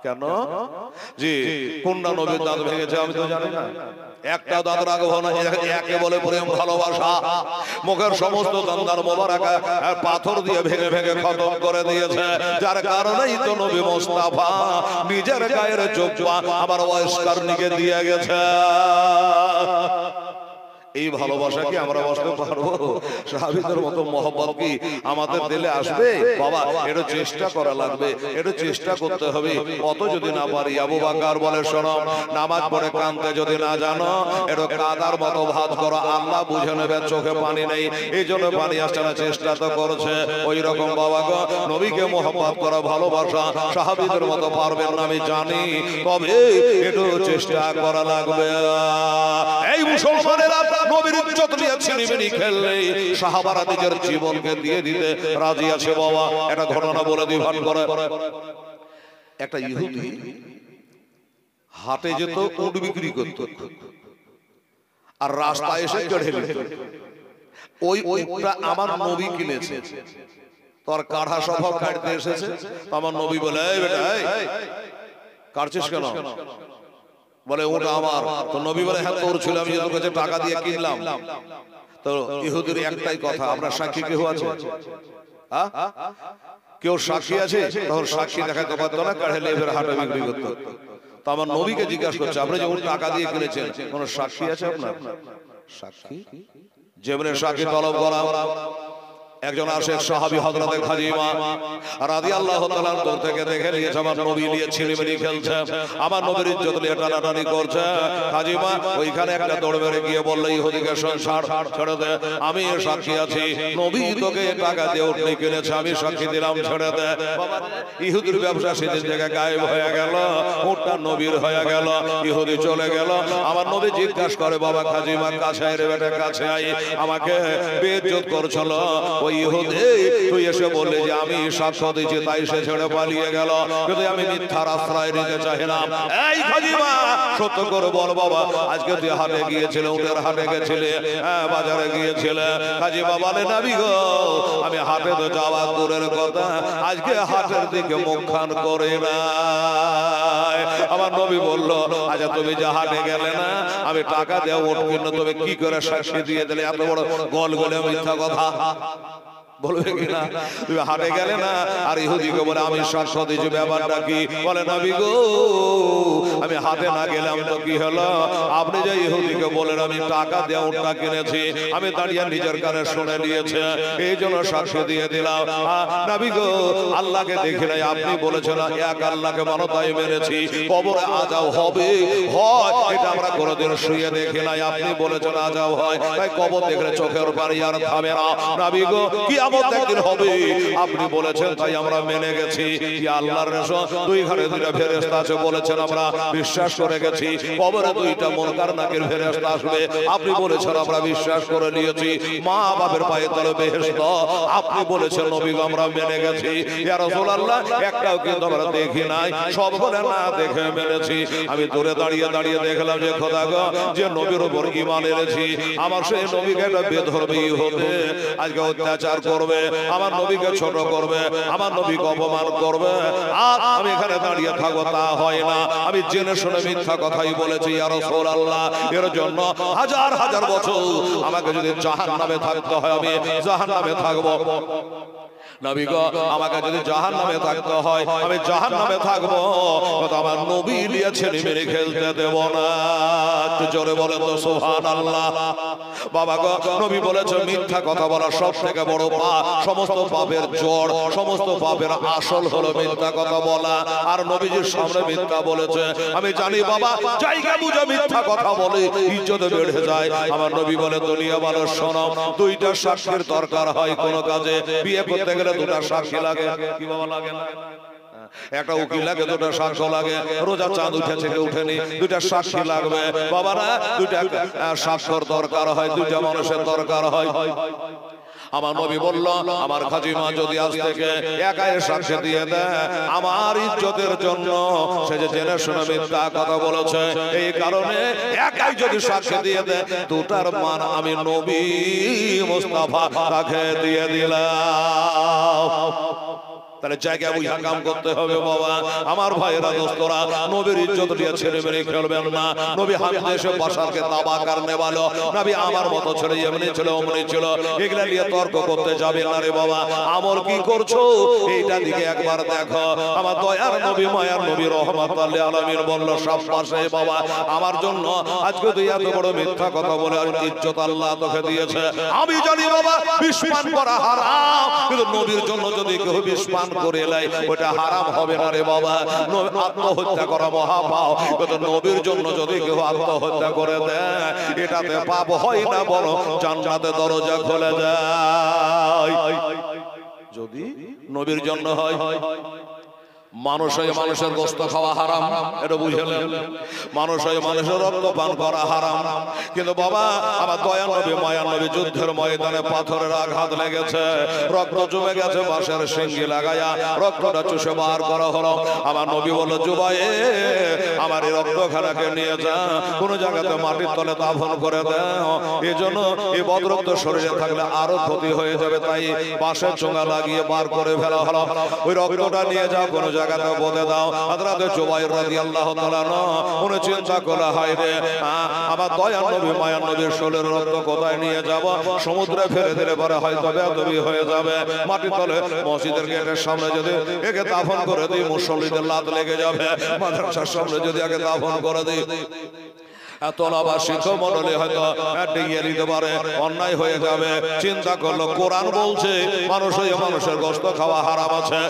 কেন? জি, কোনটা নবীর দাঁত ভেঙেছে আমি তো জানি না। একটা দাঁত রাখবো না, একে বলে প্রেম ভালোবাসা। মুখের সমস্ত দান্দার মোবারকা পাথর দিয়ে ভেঙে ভেঙে খতম করে দিয়েছে, যার কারণেই তো নবী মুস্তাফা নিজের গায়ের জুব্বা আমার ওয়াইস কারনীকে দিয়ে গেছে। এই ভালোবাসা কি আমরা বসতে পারবো? সাহাবীদের মতো মহব্বত কি আমাদের দিলে আসবে? বাবা, এটা চেষ্টা করা লাগবে, এটা চেষ্টা করতে হবে। অত যদি না পারি, আবু বকর বলে, শোনো, নামাজ পড়ে কাঁদতে যদি না জানো, এটা কাদার মতো ভাত করো, আল্লাহ বুঝে নেবে চোখে পানি নেই, এই জন্য পানি আসছে না, চেষ্টা তো করছে। ওই রকম বাবা গো, নবীকে মহব্বত করা, ভালোবাসা সাহাবীদের মতো পারবেন না আমি জানি, তবে একটু চেষ্টা করা লাগবে। এই মুসলমানেরা নবীর ইজ্জত নিয়ে ছিনিমিনি খেললে সাহাবারা নিজের জীবনকে দিয়ে দিতে রাজি আছে। বাবা, একটা ঘটনা বলে দিই ভান করে। একটা ইহুদি হাটে যেত, উট বিক্রি করত, আর রাস্তায় এসে চড়ে নিত। ওই উটটা আমার নবী কিনেছে, তোর কাঢ়া স্বভাব কাটতে এসেছে। তো আমার নবী বলে, এই বেটা, এই কাটছিস কেন? বলে, ওটা আমার। তো নবী বলে, হ্যাঁ তোর ছিল, আমি তোর কাছে টাকা দিয়ে কিনলাম। তো ইহুদির একটাই কথা, আপনার সাক্ষী কেউ আছে? কেউ সাক্ষী আছে? তখন সাক্ষী দেখাতে পারতো না, কাঢ়ে লেভের হাটে বিক্রি করতো। তো আমার নবীকে জিজ্ঞাসা করছে, আপনি যে টাকা দিয়ে কিনেছেন, কোন সাক্ষী আছে আপনার? সাক্ষী? যেমন সাক্ষী তলব করা। একজন আশেক সাহাবী হযরত খাজিমা রাদিয়াল্লাহু তাআলা দূর থেকে দেখে নিয়েছে আমার নবী নিয়ে ছিনিমিনি খেলছে, আমার নবীর ইজ্জত নিয়ে টানাটানি করছে। খাজিমা ওইখানে একটা দৌড় মেরে গিয়ে বলল, ইহুদিকে সংসার ছেড়ে দে, আমি সাক্ষী আছি, নবী তোকে টাকা দিয়ে উট কিনেছে, আমি সাক্ষী দিলাম, ছেড়ে দে। ইহুদির ব্যবসা সেদিন থেকে গায়েব হয়ে গেল, উটটা নবীর হয়ে গেল, ইহুদি চলে গেল। আমার নবী জিজ্ঞাসা করে, বাবা খাজিমা, কাছে আয় রে বেটা, কাছে আয়, আমাকে বেইজ্জত করছিল ওই ইহুদি, তুই এসে বললে যে আমি সাক্ষ্য দিয়েছি, তাই সে ছেড়ে পালিয়ে গেল, কিন্তু আমি মিথ্যার আশ্রয় নিতে চাইলাম। এই খাজিমা, সত্য করে বল বাবা, আজকে তুই হাটে গিয়েছিলে, উটের হাটে গেছিলে, বাজারে গিয়েছিলে? খাজিমা বলে, নবী গো, আমি হাটে তো যাওয়া দূরের কথা, আজকে হাটের দিকে মুখখান করে না। আমার নবী বলল, আচ্ছা তুমি যে হাটে গেলে না, আমি টাকা দেওয়া উট কিনে, তুমি কি করে সাক্ষী দিয়ে দিলে? এত বড় গলগলে মিথ্যা কথা বলবে কিনা? তুমি হাটে গেলে না, আর ইহুদিকে বলে আমি সাক্ষ্য দিয়েছি, ব্যাপারটা কি? বলে, নবী গো, আমি হাটে না গেলাম তো কি হলো? আপনি যে ইহুদিকে বলেন আমি টাকা দিয়ে উটটা কিনেছি, আমি দাঁড়িয়ে নিজের কানে শুনে নিয়েছে, এই জন্য সাক্ষ্য দিয়ে দিলাম। নবী গো, আল্লাহকে দেখি নাই, আপনি বলেছেন এক আল্লাহকে মানো, তাই মেনেছি। কবরে আযাব হবে, হয়, এটা আমরা কোনোদিন শুয়ে দেখি নাই, আপনি বলেছেন আযাব হয়, তাই কবর দেখলে চোখের পানি আর থামে না। নবী গো, কি একদিন হবে, আপনি বলেছেন, তাই আমরা মেনে গেছি। আল্লাহর রাসূল দুই ঘরে দুইটা ফেরেশতা আছে বলেছেন, আমরা বিশ্বাস করে গেছি। কবরে দুইটা মুনকার নাকির ফেরেশতা আসবে, আপনি বলেছেন, আমরা বিশ্বাস করে নিয়েছি। মা বাবার পায়ে তলে বেহেশত, আপনি বলেছেন, নবী আমরা মেনে গেছি। ইয়া রাসূলুল্লাহ, একটাও কিন্তু আমরা দেখি নাই, সব বলে না দেখে মেনেছি। আমি দূরে দাঁড়িয়ে দাঁড়িয়ে দেখলাম যে খোদা গো, যে নবীর উপর ঈমান এনেছি, আমার সেই নবীকে একটা বেধর্মী হতে আজকে অত্যাচার করবে, আমার নবীকে ছোট করবে, আমার নবীকে অপমান করবে, আর আমি এখানে দাঁড়িয়ে থাকবো তা হয় না। আমি জেনে শুনে মিথ্যা কথাই বলেছি ইয়া রাসূলুল্লাহ, এর জন্য হাজার হাজার বছর আমাকে যদি জাহান্নামে থাকতে হয় আমি জাহান্নামে থাকবো। নবী গো, আমাকে যদি জাহান্নামে থাকতে হয় আমি জাহান্নামে থাকবো, তো আমার নবী নিয়ে ছেলে মেরে খেলতে দেব না। একটু জোরে বলেন তো সুবহানাল্লাহ। বাবা গো, নবী বলেছে মিথ্যা কথা বলা সব থেকে বড় পাপ, সমস্ত পাপের জড়, সমস্ত পাপের আসল হলো মিথ্যা কথা বলা। আর নবীজির সামনে মিথ্যা বলেছে। আমি জানি বাবা, জায়গা বুঝে মিথ্যা কথা বলে ইজ্জত বেড়ে যায়। আমার নবী বলে দুনিয়া মানুষ শোনো, দুইটা সাক্ষীর দরকার হয় কোন কাজে। বিয়ে করতে গেলে দুটা সাক্ষী লাগে, কি বাবা লাগে না? একটা উকিল লাগে, দুটা সাক্ষ্য লাগে। রোজা চাঁদ উঠেছে কি উঠেনি, দুটা সাক্ষী লাগবে বাবারা, দুটা সাক্ষর দরকার হয়, দুইটা মানুষের দরকার হয়। আমার নবী বলল, আমার খাজিমা যদি আজ থেকে একাই সাক্ষী দিয়ে দেয় আমার ইজ্জতের জন্য, সে যে জেনে শুনে মিথ্যা কথা বলেছে, এই কারণে একাই যদি সাক্ষী দিয়ে দেয়, দুটার মান আমি নবী মুস্তাফা তাকে দিয়ে দিলাম। তাহলে জায়গা বুঝা কাম করতে হবে বাবা। আমার ভাইয়েরা দোস্তরা, নবীর ইজ্জত নিয়ে ছেলে মেরে খেলবেন না। নবী হামিদ এসে বাসারকে তাবা করনে वाला, নবী আমার মতো ছেলে এমনি ছিল অমনি ছিল, এগুলা নিয়ে তর্ক করতে যাবেন না রে বাবা। আমল কি করছো এইটা দিকে একবার দেখো। আমার দয়ার নবী মায়ার নবী রহমাতুল লিল আলামিন বলল, সব পাশে বাবা আমার জন্য আজকে তুই এত বড় মিথ্যা কথা বলে আর ইজ্জত আল্লাহ তোকে দিয়েছে। আমি জানি বাবা বিষ পান করা হারাম, কিন্তু নবীর জন্য যদি কেউ বিষ পান করে লাই ওটা হারাম হবে না রে বাবা। আত্মহত্যা করা মহাপাপ, কিন্তু নবীর জন্য যদি কেউ আত্মহত্যা করে দেয় এটাতে পাপ হয় না, বরং জান্নাতের দরজা খুলে যায় যদি নবীর জন্য হয়। মানুষ হয়ে মানুষের গোশত খাওয়া হারাম, এটা বুঝলেন? মানুষ হয়ে মানুষের রক্ত পান করা হারাম, কিন্তু বাবা আমার দয়া নবী মায়া নবী যুদ্ধের ময়দানে পাথরের আঘাত লেগেছে, রক্ত জমে গেছে, বাঁশের শিঙ্গি লাগায়া রক্তটা চুষে বার করা হলো। আমার নবী বলল, জুবায়ে আমার এই রক্তখানাকে নিয়ে যা, কোন জায়গাতে মাটির তলে দাফন করে দাও, এজন্য এই বদরক্ত শরীরে থাকলে আরো ক্ষতি হয়ে যাবে, তাই বাঁশের চোঙা লাগিয়ে বার করে ফেলা হলো। ওই রক্তটা নিয়ে যাও কোন জায়গাতে বলে দাও। হযরত জুবাইর রাদিয়াল্লাহু তাআলা উনি চিন্তা করা হয় রে, আমার দয়ার নবী মায়ার নবীর শরীরের রক্ত কোথায় নিয়ে যাব? সমুদ্রে ফেলে দিলে পরে হয়তো বেয়াদবি হয়ে যাবে। মাটির তলে মসজিদের গেটের সামনে যদি একে দাফন করে দিই মুসল্লিদের লাত লেগে যাবে, মাদ্রাসার সামনে যদি আগে দাফন করে দিই শিক্ষক মন্ডলী হয়তো ডিঙিয়ে দিতে পারে, অন্যায় হয়ে যাবে। চিন্তা করলো কোরআন বলছে মানুষ হয়ে মানুষের গোশত খাওয়া হারাম আছে,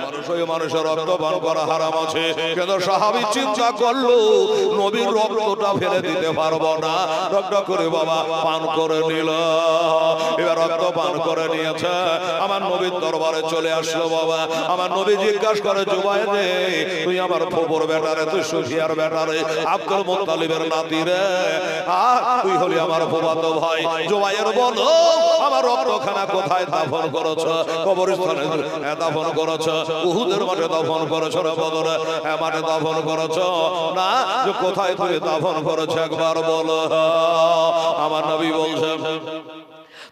মানুষ হয়ে মানুষের রক্ত পান করা হারাম আছে, কিন্তু সাহাবী চিন্তা করলো নবীর রক্তটা ফেলে দিতে পারবো না, রক্ত করে বাবা পান করে নিল। এবার রক্ত পান করে নিয়েছে, আমার নবীর দরবারে চলে আসলো বাবা। আমার নবী জিজ্ঞাসা করে, জুবায়ের রে তুই আমার ফুফুর বেটারে, তুই সুফিয়ার বেটারে, আব্দুল মুত্তালিবের নাতি রে, তুই হলি আমার ফুফাতো ভাই। জুবায়ের বলো আমার রক্তখানা কোথায় দাফন করেছো? কবরস্থানে দাফন করেছো, উহুদের মাঠে দাফন করেছো না বদরে মাঠে দাফন করেছো? না, কোথায় তুমি দাফন করেছো একবার বলো। আমার নবী বলছেন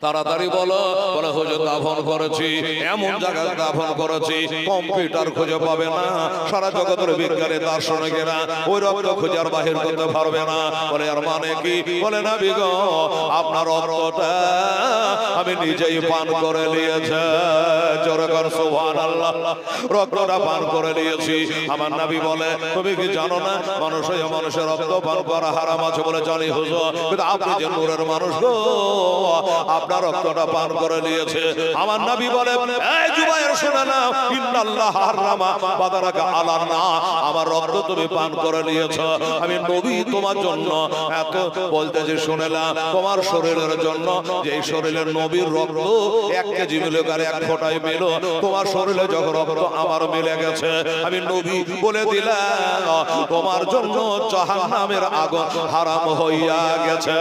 তাড়াতাড়ি বলো। বলে হুজুর দাফন করেছি এমন জায়গায় দাফন করেছি কম্পিউটার খুঁজে পাবে না, সারা জগতের বিজ্ঞানী দার্শনিকেরা ওই রক্ত খুঁজে আর বাহির করতে পারবে না। বলে আর মানে কি? বলে না বিগো আপনার রক্তটা আমি নিজেই পান করে নিয়েছি। জোরে কর সুবহানাল্লাহ। রক্তটা পান করে নিয়েছি। আমার নবী বলে তুমি কি জানো না মানুষ হয়ে মানুষের রক্ত পান করা হারাম আছে? বলে জানি হুজুর, কিন্তু আপনি যে নূরের মানুষ গো, আপনার রক্তটা পান করে নিয়েছে। আমার নবী বলে এই জুবায়ের শুনে নাও, ইন্নাল্লাহ হারামা বাদারাকা আলান না, আমার রক্ত তুমি পান করে নিয়েছো। আমি নবী তোমার জন্য এত বলতে যে শুনেলাম তোমার শরীরের জন্য, যে এই শরীরের নবীর রক্ত 1 কেজি মিলে আর 1 ফোঁটায় মিলো, তোমার শরীরে যখন রক্ত আমার মিলে গেছে, আমি নবী বলে দিলাম তোমার জন্য জাহান্নামের আগুন হারাম হইয়া গেছে।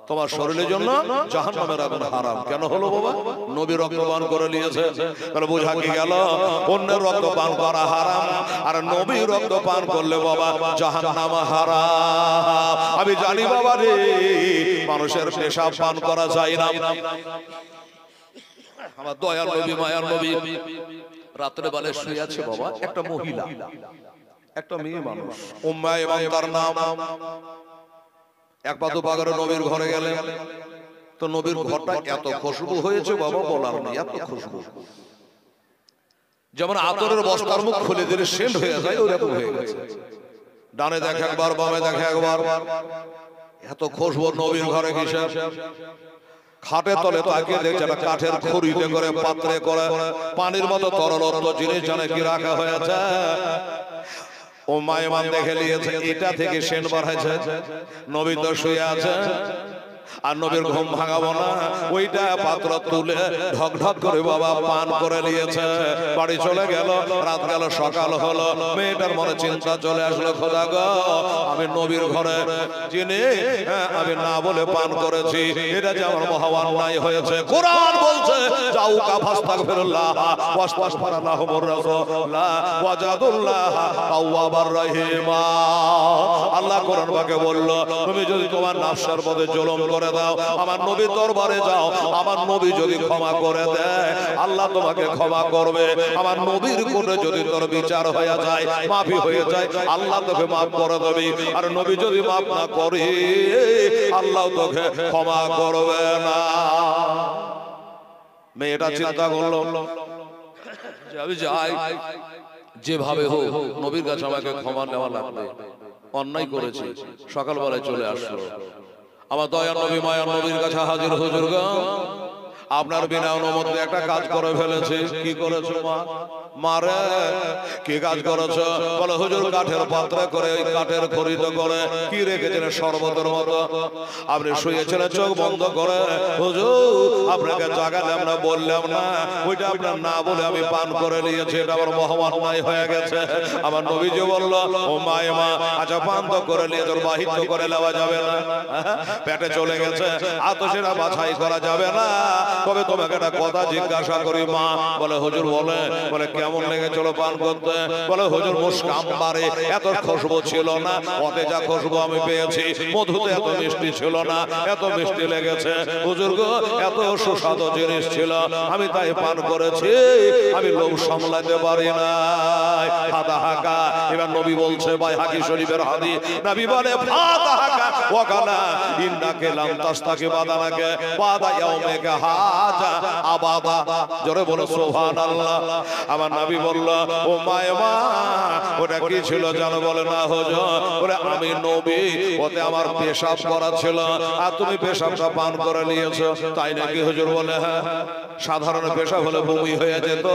তোমার শরীরের জন্য জাহান্নামের আগুন হারাম। কেন হলো বাবা? নবী রক্ত পান করে নিয়েছে। তাহলে বোঝা কি গেল? অন্যের রক্ত পান করা হারাম, আর নবী রক্ত পান করলে বাবা জাহান্নাম হারাম। আমি জানি বাবা রে, মানুষের পেশাব পান করা যায় না। আমার দয়ার নবী, মায়ার নবী রাত্রে বেলায় শুয়ে আছে বাবা, একটা মহিলা, একটা মেয়ে মানুষ, উম্মে এবং তার নাম। একবার তো বাগারে নবীর ঘরে গেলেন, তো নবীর ঘরটা এত খুশবু হয়েছে বাবা বলার নেই, এত খুশবু। যেমন আতরের বস্তার মুখ খুলে দিলে সেন্ট হয়ে যায়, ওরকম হয়ে গেছে। ডানে দেখে একবার, বামে দেখে একবার, এত খুশবু নবীর ঘরে। কিসের? খাটের তলে তাকিয়ে দেখছে একটা কাঠের খড়িতে করে, পাত্রে করে পানির মতো তরল জিনিস জানে কি রাখা হয়েছে। ও মায়েমান দেখে নিয়েছে, এটা থেকে সেন্ট বার হয়েছে। নবী তো শুয়ে আছে, আর নবীর ঘুম ভাঙাবো না, ওইটা পাত্র তুলে ঢক ঢক করে বাবা পান করে নিয়েছে। বাড়ি চলে গেল, রাত গেল, সকাল হলো, মেয়েটার মনে চিন্তা চলে আসলো, খোদা গো, আমি নবীর ঘরে যিনি আমি না বলে পান করেছি, এটা যে আমার মহা অন্যায় হয়েছে। কোরআন বলছে যাও ফাস্তাগফিরুল্লাহ ওয়াস্তাগফিরুল্লাহুর রাসূলুল্লাহ ওয়াজাদুল্লাহ তাওয়াবার রহিমা। আল্লাহ কোরআন পাকে বলল, তুমি যদি তোমার নফসের পথে জুলুম করে দাও, আমার নবীর দরবারে যাও, আমার নবী যদি ক্ষমা করে দেয় আল্লাহ তোমাকে ক্ষমা করবে। আমার নবীর কোর্টে যদি তোর বিচার হয়ে যায়, মাফি হয়ে যায়, আল্লাহ তোকে মাফ করে দেবে। আর নবী যদি মাফ না করে আল্লাহ তোকে ক্ষমা করবে না। মেয়েটা চিন্তা করলো, আমি যাই, যেভাবে হোক নবীর কাছে আমাকে ক্ষমা নেওয়া লাগবে, অন্যায় করেছি। সকালবেলায় চলে আসলো, আমার দয়ার নবী মায়ার নবীর কাছে হাজির। হুজুর গো, আপনার বিনা অনুমতি একটা কাজ করে ফেলেছে। কি করেছো মা? মারে কি কাজ করেছো? বলে হুজুর কাঠের পাত্রে করে, ওই কাঠের খড়িতে করে কি রেখেছেন শরবতের মতো, আপনি শুয়েছিলেন চোখ বন্ধ করে। হুজুর আপনাকে জাগালাম না, বললাম না, ওইটা আপনার না বলে আমি পান করে নিয়েছি, এটা আমার মহা অন্যায় হয়ে গেছে। আমার নবীজি বলল, ও মায়ে মা, আচ্ছা পান তো করে নিয়ে তোর বাহির তো করে নেওয়া যাবে না, পেটে চলে গেছে, আতো সেটা বাছাই করা যাবে না। তবে তোমাকে একটা কথা জিজ্ঞাসা করি মা। বলে হুজুর বলে কেমন লেগেছিল পান করতে? বলে হুজুর মুস্কাম্বারে এত খুশবু ছিল না, ওতে যা খুশবু আমি পেয়েছি, মধুতে এত মিষ্টি ছিল না, এত মিষ্টি লেগেছে হুজুর গো, এত সুস্বাদু জিনিস ছিল, আমি তাই পান করেছি, আমি লোভ সামলাতে পারি না। ফাতাহাকা। এবার নবী বলছে, বাইহাকি শরীফের হাদিস, নবী বলে ফাতাহাকা ওয়াকালা ইন্নাকা লাম তাস্তাকি বাদানাকে বাদা ইয়াউমিকা হাজা আবাদা। জোরে বলো সুবহানাল্লাহ। আমার নবী বলল, ও মায়ে মা, ওটা কি ছিল জানো? বলে না হুজুর, বলে আমি নবী, ওতে আমার পেশাব করা ছিল, আর তুমি পেশাবটা পান করে নিয়েছো। তাই নাকি হুজুর? বলে হ্যাঁ। সাধারণ পেশাব হলে বমি হয়ে যেত,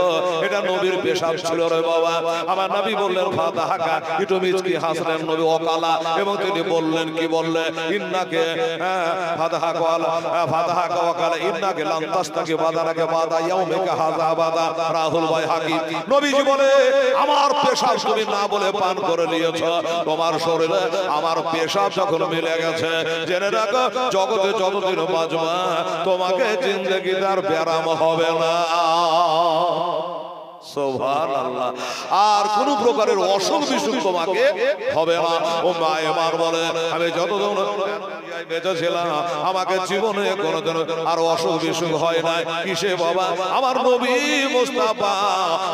এটা নবীর পেশাব ছিল রে বাবা। আমার নবী বললেন ফাতাহাকা, একটু মিচকি হাসলেন নবী, ওকালা, এবং তিনি বললেন কি? বললেন ইন্নাকে ফাতাহাকা ওয়াকালা ইন্নাকে লাম তাস্তাকি বাদানাকে বাদা ইয়াউমিকা হাযা বাদা। রাহুল বাইহাকি। নবীজি বলে আমার পেশাব তুমি না বলে পান করে নিয়েছো, তোমার শরীরে আমার পেশাব যখন মিলে গেছে, জেনে রাখো জগতে যতদিন বাঁচবা তোমাকে জিন্দেগিতে আর ব্যারাম হবে না। সুবহানাল্লাহ। আর কোন প্রকারের অসুখ বিসুখ তোমাকে হবে না। ও মায়ে মার বলে, আমি যতদিন বেঁচে ছিলাম আমাকে জীবনে কোনোদিন আর অসুখ বিসুখ হয় না। কিসে বাবা? আমার নবী মুস্তাফা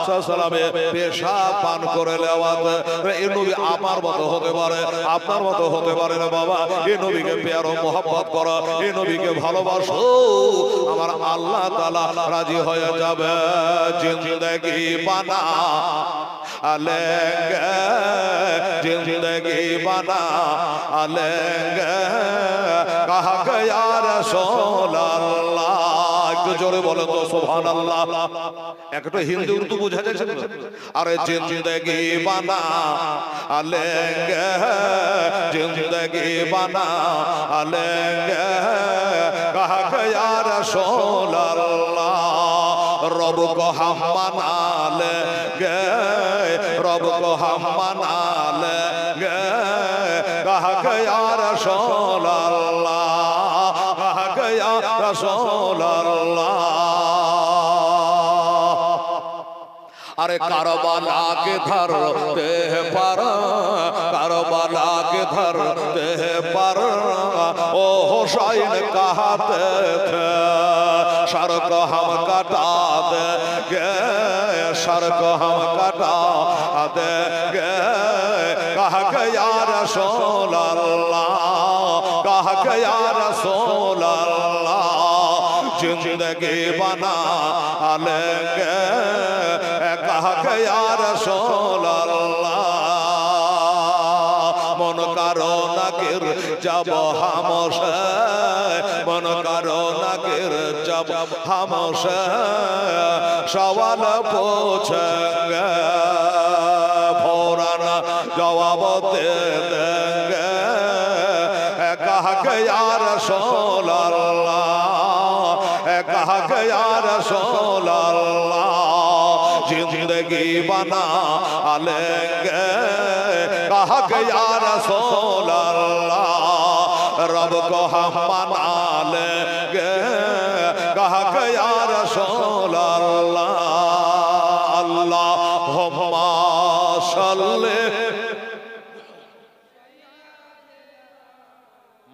সাল্লাল্লাহু পেশাব পান করে নেওয়াতে। এই নবী আমার মতো হতে পারে, আপনার মতো হতে পারে না বাবা। এই নবীকে প্যার ও মহব্বত করো, এই নবীকে ভালোবাসো, আমার আল্লাহ তাআলা রাজি হয়ে যাবে। জিন্দেগি बना लेंगे, जिंदगी बना लेंगे, कहा गया रसूल अल्लाह। একটু জোরে বলো তো সুবহানাল্লাহ। একটু হিন্দি উর্দু বোঝা যাচ্ছে? আরে জিন্দেগি বানা लेंगे, जिंदगी बना लेंगे, कहा गया रसूल अल्लाह। रब को हम मना लेंगे, रब को हम मना लेंगे, कहा गया रसूल अल्लाह। ইয়া রাসূলুল্লাহ। अरे करबला के धरते पर, करबला के धरते पर ओ हुसैन कहते थे सर को हम कटा देंगे, सर को हम कटा देंगे। कहा कि या रसूल अल्लाह, कहा कि या रसूल अल्लाह जिंदगी बना लेंगे। कहा कि या रसूल अल्लाह मन करो न गिर जब हमसे, मन करो न गिर जब हमसे सवाल पूछेंगे फौरन जवाब दे देंगे। कहा कि या रसूल अल्लाह, कहा कि या रसूल अल्लाह जिंदगी बना लेंगे। कहा कि या रसूल अल्लाह रब को हम मना लेंगे। कहा कि या रसूल अल्लाह अल्लाहुम्मा सल्ली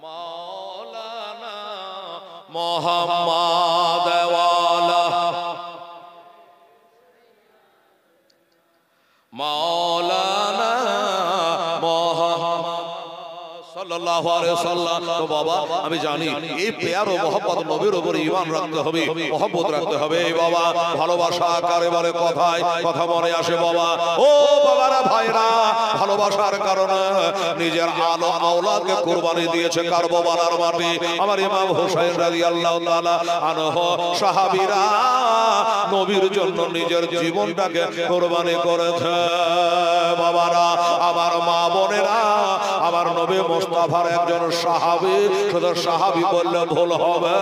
मौलाना मोहम्मद वाला मौलाना मोहम्मद सल्लल्लाहु अलैहि वसल्लम। तो बाबा আমি জানি এই প্যার ও mohabbat নবীর উপর ঈমান রাখতে হবে, mohabbat রাখতে হবে। এই বাবা ভালোবাসা কারে বলে কথায় কথা মনে আসে বাবা। ও বাবারা ভাইরা ভালোবাসার কারণে নিজের আলো আওলাদকে কুরবানি দিয়েছে কারবালার মাটি। আমার ইমাম হোসেন রাদিয়াল্লাহু তাআলা আনহু সাহাবীরা নবীর জন্য নিজের জীবনটাকে কুরবানি করেছে। বাবারা আমার মা বোনেরা আমার নবী মুস্তাফার একজন সাহাবী, শুধু সাহাবী বললে ভুল হবে,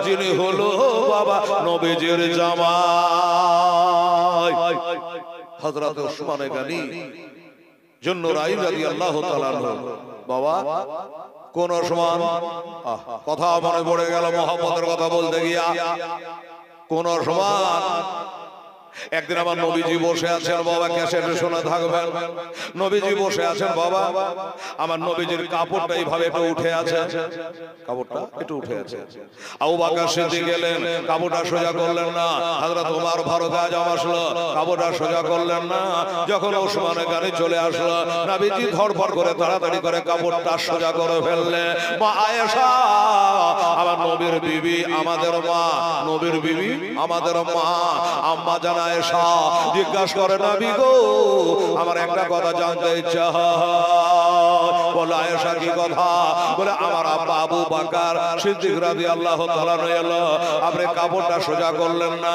যিনি হলো বাবা নবীজির জামাই হযরত ওসমান গনি জুন্নুরাইন রাদিয়াল্লাহু তাআলা আনহু। বাবা কোন ওসমান কথা মনে পড়ে গেল মহব্বতের কথা বলতে গিয়া। কোন ওসমান একদিন আমার নবীজি বসে আছেন বাবা, ক্যাসেটে শোনা থাকবেন। নবীজি বসে আছেন বাবা, আমার নবীজির কাপড়টা এইভাবে একটু উঠে আছে, কাপড়টা একটু উঠে আছে। আবু বকর সিদ্দিক গেলেন, কাপড়টা সোজা করলেন না। হযরত ওমর ফারুক আজম আসলো, কাপড়টা সোজা করলেন না। যখন ওসমান গনি চলে আসলো, নবীজি ধরফর করে তাড়াতাড়ি করে কাপড়টা সোজা করে ফেললেন। মা আয়েশা আমার নবীর বিবি, আমাদের মা, নবীর বিবি আমাদের মা আম্মা জানা আয়েশা জিজ্ঞাসা করে নবী গো আমার একটা কথা জানতে ইচ্ছা হয়। বলে আয়েশা কি কথা? বলে আমার আব্বা আবু বকর সিদ্দিক রাদিয়াল্লাহু তাআলা এলো, আপনি কাপড়টা সোজা করলেন না।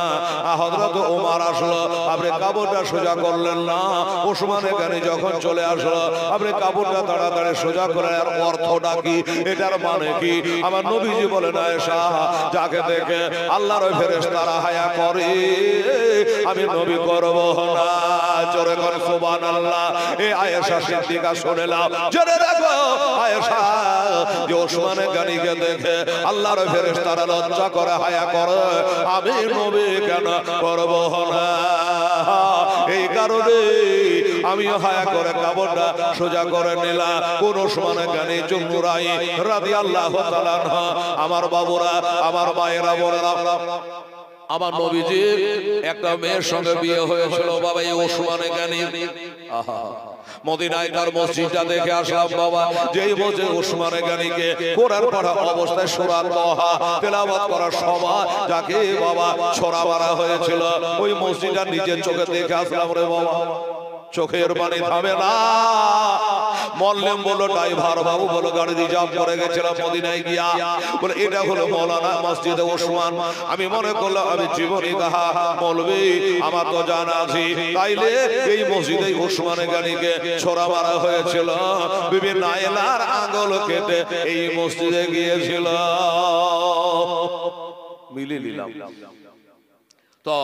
হযরত ওমর আসলো, আপনি কাপড়টা সোজা করলেন না। ওসমান গনি যখন চলে আসলো, আপনি কাপড়টা তাড়াতাড়ি সোজা করার আর অর্থটা কি, এটার মানে কি? আমার নবীজি বলেন আয়েশা যাকে দেখে আল্লাহর ফেরেশতারা হায়া করে আমি নবী করব না। জোরে করে সুবহানাল্লাহ। এই আয়েশা সিদ্দিকা শুনে নাও, জোরে রাখো আয়েশা যে ওসমান গনিকে দেখে আল্লাহর ফেরেশতারা লজ্জা করে হায়া করে, আমি নবী কেন করব না? এই কারণে আমি হায়া করে কাপড়টা সোজা করে নিলাম। কোন ওসমান গনি জুন্নুরাইন রাদিয়াল্লাহু তাআলা আমার বাবুরা আমার মায়েরা বোনেরা, আমার নবীজির একটা মেয়ের সঙ্গে বিয়ে হয়েছিল বাবা এই ওসমান গনি। মদিনায় তার মসজিদটা দেখে আসলাম বাবা, যেই মসজিদ ওসমান গনিকে কোরআন পড়া অবস্থায় সূরা তাহা তেলাওয়াত করার সময় যাকে বাবা ছড়া মারা হয়েছিল, ওই মসজিদটা নিজের চোখে দেখে আসলাম রে বাবা। চোখের পানি থামে না। মল্লেম বলল ড্রাইভার বাবু বলো গাড়ি রিজার্ভ করে গেছিলাম মদিনায় গিয়া, বলে এটা হলো মৌলানা মসজিদে ওসমান। আমি মনে করলাম আমি জীবনী কাহা মৌলবী আমার তো জানা আছে, তাইলে এই মসজিদে ওসমান গনিকে ছোড়া মারা হয়েছিল। বিবি নাইলার আঙ্গুল কেটে এই মসজিদে গিয়েছিল। মিলে নিলাম তো